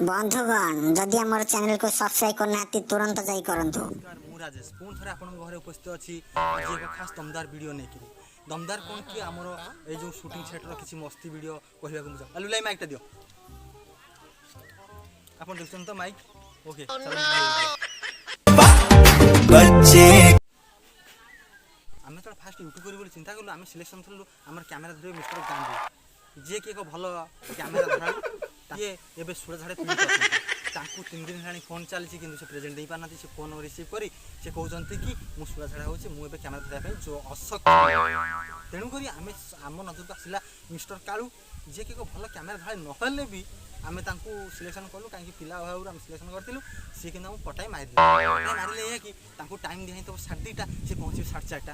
बंधुगण जदि आम चैनल को सब्सक्राइब करना तुरंत जाई करंतु। नमस्कार मु राजेश पुणी थे आप घरे उपस्थित अच्छी आज एक खास दमदार वीडियो नहीं दमदार कौन कि आमर ये जो शूटिंग सेटर किसी मस्ती वीडियो कहवा मुझे आलू लाई माइकटा दियो आप देखते तो माइक ओके आम तो फास्ट यूट्यूब करी चिंता कलु आम सिलेक्शन थलु आम कैमेरा धर मिस्टर गांधी जी कि एक भल कैमेरा धरा ये एवं सुरझाड़े पीड़ित ताकू 3 दिन है फोन चली कि प्रेजेंट दे पाना से फोन रिसीव करी से कहते कि मुझे सुरझाड़ा होगी कैमेरा धरने जो अशक्त तेणुक आम आम नजर को आसला मिस्टर कालू जी कि भल कैमेरा धरा नहेले भी आम सिलेक्शन कलु कहीं पिला अभाव आम सिलेक्शन करूँ सी कि पटाई मारे ये कि टाइम दिखाई तो 2:30 से पहुँचे 4:30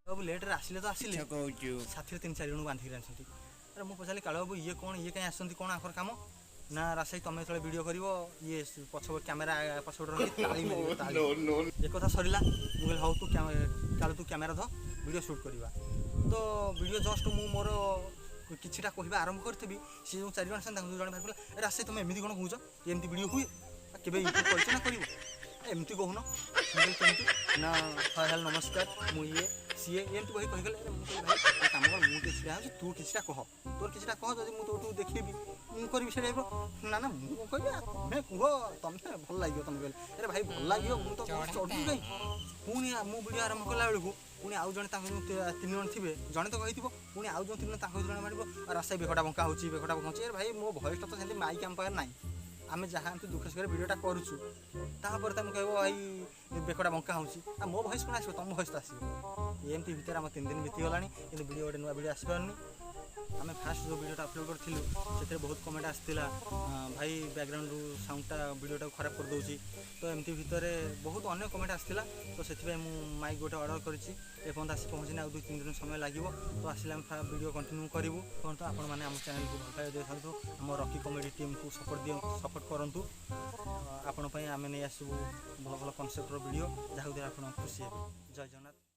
सब लेट्रे आसिले तो आसिले साथी 3-4 जन बांधिक आनी अरे मुझे पचारि कालू बाबू ये कौन ये कहीं आसती कौन आखर कम ना रासाई तुम जो वीडियो कर ये पछ कैमेरा पछपट रही एक कथा सरला मुझे हाँ तू कालू तू कैमेरा ध वीडियो शूट करवा तो वीडियो जस्ट मु मोर किछिटा कहवा आरंभ करी सी जो 4 जन जन बाहर अरे रासाई तुम एमती कौन कौच एमती वीडियो हुए केवे यूट्यूब कर ना कर एमती कहून मुझे ना हाल नमस्कार मुझे सीए एमती कही कहीगले भाई कम कर मुझे छड़ा हो तू किसी कह तोर किसी कह जब मुझे देखी मुझे करी से ना ना मुझे कह तुम्हें कह तुम्हें भल लगे तुम कहले अरे भाई भल लगे मुझे तो चढ़ू कहीं पुणी मु वीडियो आरंभ कला बेलू पुणी आउ जड़े 3 जन थे जड़े तो कही पुणी आउ जो 3 जन जड़े मार रास्ता बेकटा बंका हो बेकटा बंका हो भाई मो भयसटा तो सेमती माइक आम पाखे ना आम जहाँ दुख सुख वीडियोटा करुचु तापर तुम कह भाई बेकटा बंका हो मो भयस कौन आसो तुम भयस तो आसो एमती भितर आम 3 दिन बीतीगला कि वीडियो गोटे नुआ वीडियो आसपारनी आम फास्ट जो वीडियोटा अपलोड करूँ से बहुत कमेंट आसाला भाई बैकग्राउंड साउंडटा वीडियोटा खराब कर दूसरी तो एमती भितर बहुत अन्य कमेंट आसाला तो से माइक गोटे ऑर्डर करपर्यंत आसी पहुँचने आउ 2-3 दिन समय लगे तो आसिले आम वीडियो कंटिन्यू करूँ कहतु आपण मैंने आम चैनल को भल पाई देखा आम रॉकी कॉमेडी टीम को सपोर्ट करूँ आपण आम नहीं आसबू भल भल कनसेप्टर वीडियो जहाँ आप खुशी हे जय जगन्नाथ।